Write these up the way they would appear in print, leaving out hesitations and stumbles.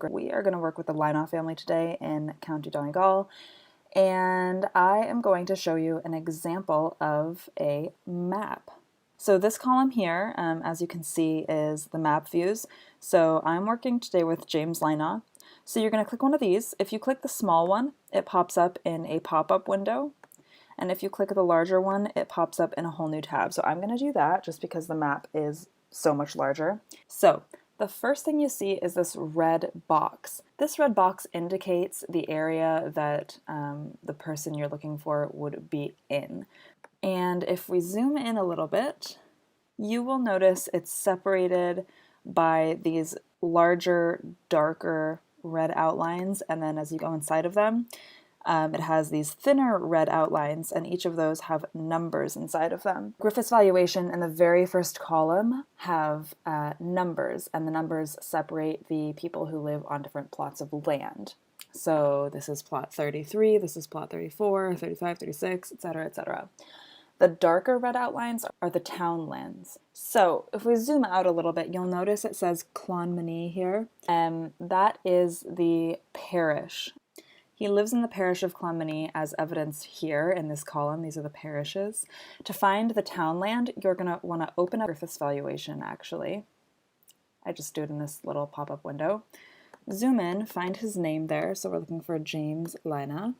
We are going to work with the Lynott family today in County Donegal, and I am going to show you an example of a map. So this column here, as you can see, is the map views. So I'm working today with James Lynott. So you're going to click one of these. If you click the small one, it pops up in a pop-up window. And if you click the larger one, it pops up in a whole new tab. So I'm going to do that just because the map is so much larger. So the first thing you see is this red box. This red box indicates the area that the person you're looking for would be in. And if we zoom in a little bit, you will notice it's separated by these larger, darker red outlines, and then as you go inside of them, it has these thinner red outlines, and each of those have numbers inside of them. Griffith's valuation in the very first column have numbers, and the numbers separate the people who live on different plots of land. So this is plot 33, this is plot 34, 35, 36, etc., etc. The darker red outlines are the townlands. So if we zoom out a little bit, you'll notice it says Clonmany here. That is the parish. He lives in the parish of Clonmany as evidenced here in this column. These are the parishes. To find the townland, you're going to want to open up Griffith's valuation, actually. I just do it in this little pop-up window. Zoom in, find his name there. So we're looking for James Lynott.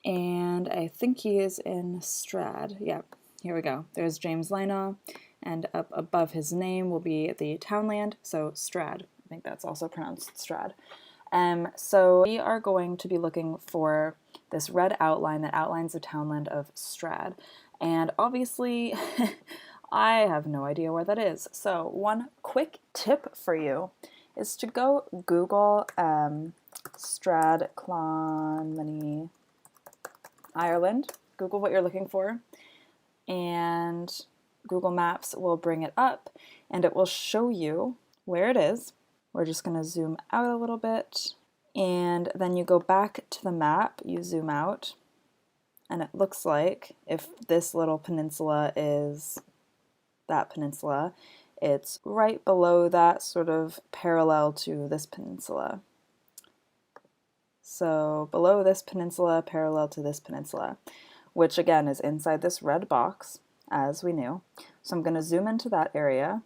And I think he is in Strad. Yeah, here we go. There's James Lynott, and up above his name will be the townland, so Strad. I think that's also pronounced Strad. So we are going to be looking for this red outline that outlines the townland of Strad. And obviously, I have no idea where that is. So one quick tip for you is to go Google Strad Clonmany, Ireland. Google what you're looking for, and Google Maps will bring it up, and it will show you where it is. We're just going to zoom out a little bit, and then you go back to the map, you zoom out, and it looks like if this little peninsula is that peninsula, it's right below that, sort of parallel to this peninsula. So below this peninsula, parallel to this peninsula, which again is inside this red box, as we knew. So I'm going to zoom into that area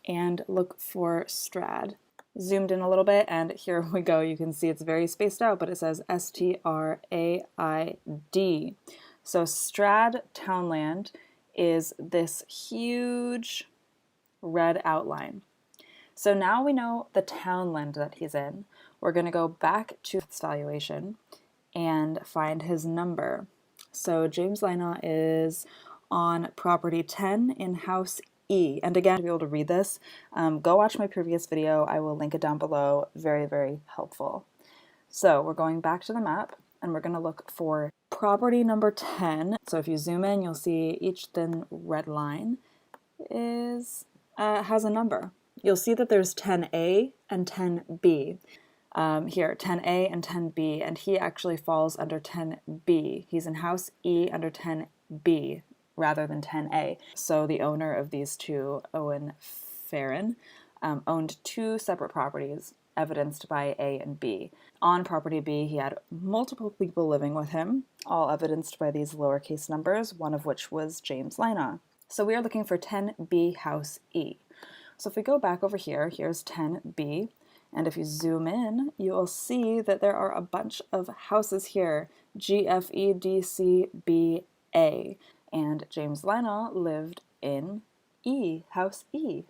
and look for Strad. Zoomed in a little bit, and here we go. You can see it's very spaced out, but it says S-T-R-A-I-D. So Strad Townland is this huge red outline. So now we know the townland that he's in. We're going to go back to its valuation and find his number. So James Lynott is on property 10 in house E. And again, to be able to read this, go watch my previous video. I will link it down below. Very, very helpful. So we're going back to the map, and we're going to look for property number 10. So if you zoom in, you'll see each thin red line is has a number. You'll see that there's 10A and 10B. Here, 10A and 10B, and he actually falls under 10B. He's in house E under 10B rather than 10A. So the owner of these two, Owen Farron, owned two separate properties evidenced by A and B. On property B, he had multiple people living with him, all evidenced by these lowercase numbers, one of which was James Lynott. So we are looking for 10B house E. So if we go back over here, here's 10B, and if you zoom in, you will see that there are a bunch of houses here, G, F, E, D, C, B, A, and James Lynott lived in E, house E.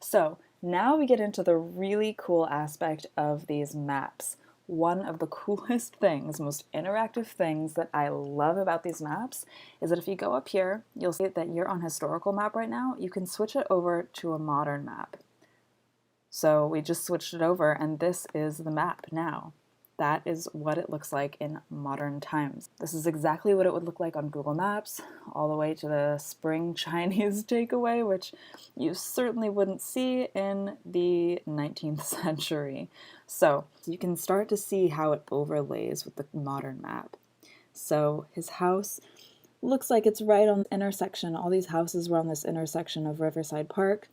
So now we get into the really cool aspect of these maps. One of the coolest things, most interactive things that I love about these maps is that if you go up here, you'll see that you're on historical map right now. You can switch it over to a modern map. So we just switched it over, and this is the map now. That is what it looks like in modern times. This is exactly what it would look like on Google Maps, all the way to the spring Chinese takeaway, which you certainly wouldn't see in the 19th century. So you can start to see how it overlays with the modern map. So his house looks like it's right on the intersection. All these houses were on this intersection of Riverside Park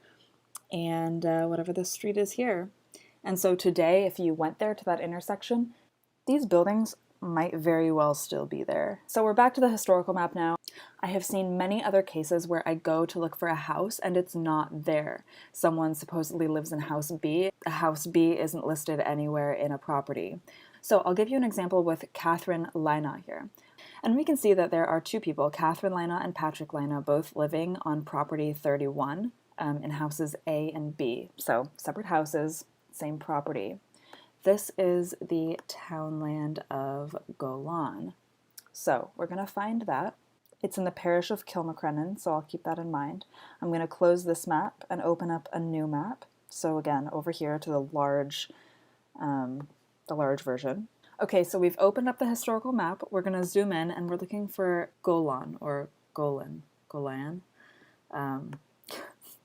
and whatever this street is here. And so today, if you went there to that intersection, these buildings might very well still be there. So we're back to the historical map now. I have seen many other cases where I go to look for a house and it's not there. Someone supposedly lives in house B. House B isn't listed anywhere in a property. So I'll give you an example with Catherine Lina here. And we can see that there are two people, Catherine Lina and Patrick Lina, both living on property 31 in houses A and B. So separate houses, same property. This is the townland of Golan. So we're going to find that. It's in the parish of Kilmacrennan, so I'll keep that in mind. I'm going to close this map and open up a new map. So again, over here to the large version. Okay, so we've opened up the historical map. We're going to zoom in and we're looking for Golan or Golan.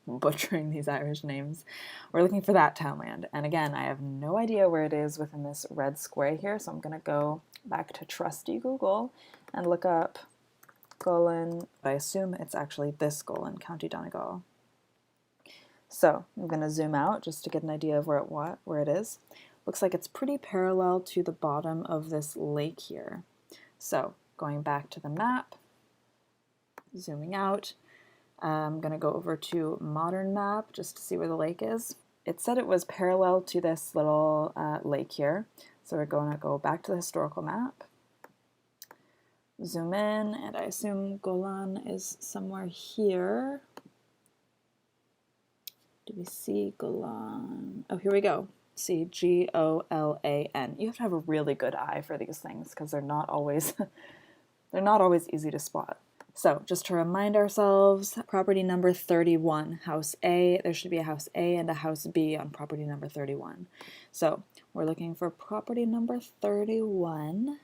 Butchering these Irish names. We're looking for that townland. And again, I have no idea where it is within this red square here, so I'm going to go back to trusty Google and look up Golan. I assume it's actually this Golan, County Donegal. So I'm going to zoom out just to get an idea of where it is. Looks like it's pretty parallel to the bottom of this lake here. So going back to the map, zooming out, I'm going to go over to modern map just to see where the lake is. It said it was parallel to this little lake here. So we're going to go back to the historical map, zoom in, and I assume Golan is somewhere here. Do we see Golan? Oh, here we go. See, Golan. You have to have a really good eye for these things because they're not always easy to spot. So just to remind ourselves, property number 31, house A, there should be a house A and a house B on property number 31. So we're looking for property number 31.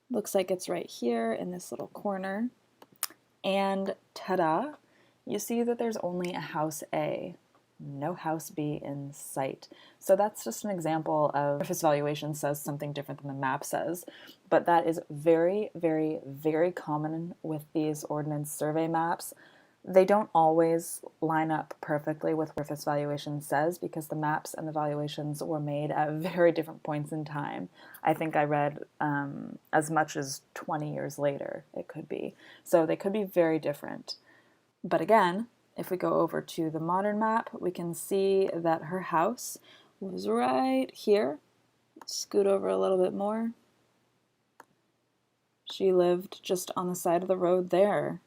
Looks like it's right here in this little corner. And ta-da, you see that there's only a house A, no house B in sight. So that's just an example of Griffith's valuation says something different than the map says, but that is very, very, very common with these ordnance survey maps. They don't always line up perfectly with what Griffith's valuation says because the maps and the valuations were made at very different points in time. I think I read as much as 20 years later it could be. So they could be very different. But again, if we go over to the modern map, we can see that her house was right here. Scoot over a little bit more. She lived just on the side of the road there.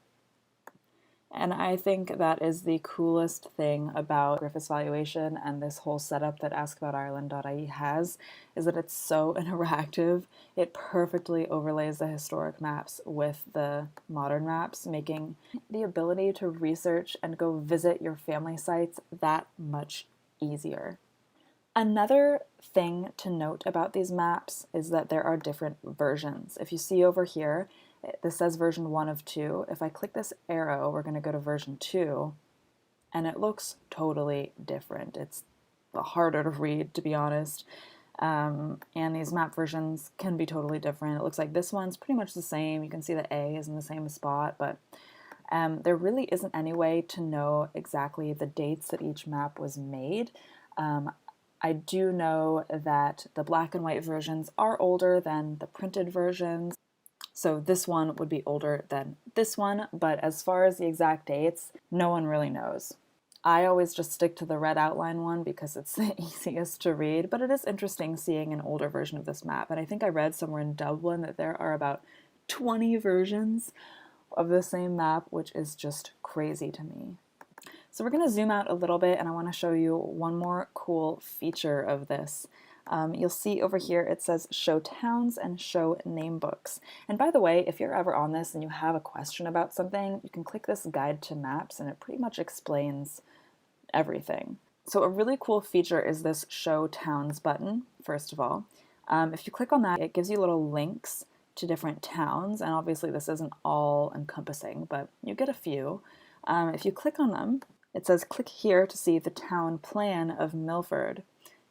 And I think that is the coolest thing about Griffith's valuation and this whole setup that askaboutireland.ie has, is that it's so interactive. It perfectly overlays the historic maps with the modern maps, making the ability to research and go visit your family sites that much easier. Another thing to note about these maps is that there are different versions. If you see over here, this says version 1 of 2. If I click this arrow, we're going to go to version 2, and it looks totally different. It's harder to read, to be honest, and these map versions can be totally different. It looks like this one's pretty much the same. You can see the A is in the same spot, but there really isn't any way to know exactly the dates that each map was made. I do know that the black and white versions are older than the printed versions. So this one would be older than this one, but as far as the exact dates, no one really knows. I always just stick to the red outline one because it's the easiest to read, but it is interesting seeing an older version of this map. And I think I read somewhere in Dublin that there are about 20 versions of the same map, which is just crazy to me. So we're going to zoom out a little bit and I want to show you one more cool feature of this. You'll see over here it says show towns and show name books. And by the way, if you're ever on this and you have a question about something, you can click this guide to maps and it pretty much explains everything. So a really cool feature is this show towns button, first of all. If you click on that, it gives you little links to different towns, and obviously this isn't all encompassing, but you get a few. If you click on them, it says click here to see the town plan of Milford.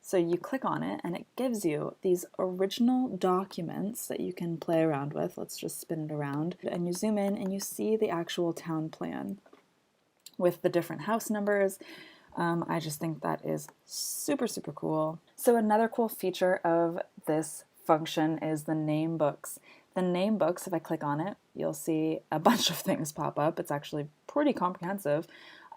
So you click on it and it gives you these original documents that you can play around with. Let's just spin it around. And you zoom in and you see the actual town plan with the different house numbers. I just think that is super, super cool. So another cool feature of this function is the name books. The name books, if I click on it, you'll see a bunch of things pop up. It's actually pretty comprehensive.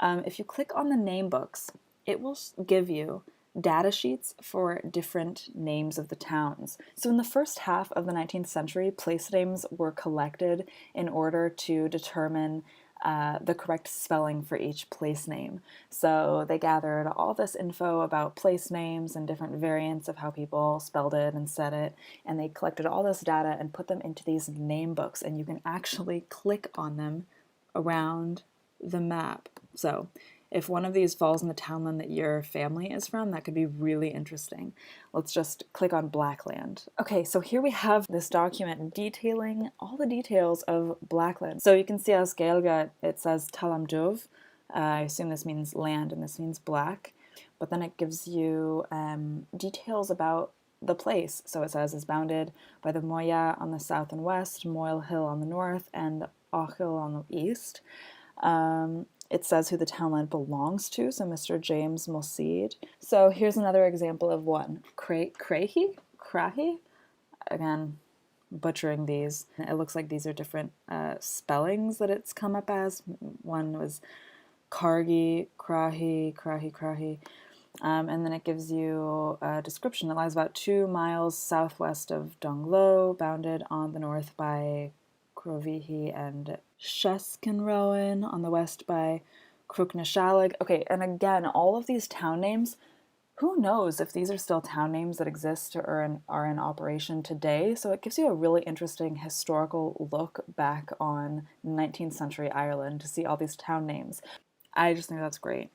If you click on the name books, it will give you data sheets for different names of the towns. So in the first half of the 19th century, place names were collected in order to determine the correct spelling for each place name. So they gathered all this info about place names and different variants of how people spelled it and said it, and they collected all this data and put them into these name books, and you can actually click on them around the map. So if one of these falls in the townland that your family is from, that could be really interesting. Let's just click on Blackland. Okay, so here we have this document detailing all the details of Blackland. So you can see as Gaelga, it says Talamdov. I assume this means land and this means black. But then it gives you details about the place. So it says it's bounded by the Moya on the south and west, Moyle Hill on the north, and Auchil on the east. It says who the townland belongs to, so Mr. James Mulseed. So here's another example of one. Crahi? Again, butchering these. It looks like these are different spellings that it's come up as. One was Cargi, Crahi. And then it gives you a description. It lies about 2 miles southwest of Donglo, bounded on the north by Crovihi and Sheskenrowen, on the west by Krukneshalig. Okay, and again, all of these town names, who knows if these are still town names that exist or are in operation today. So it gives you a really interesting historical look back on 19th century Ireland to see all these town names. I just think that's great.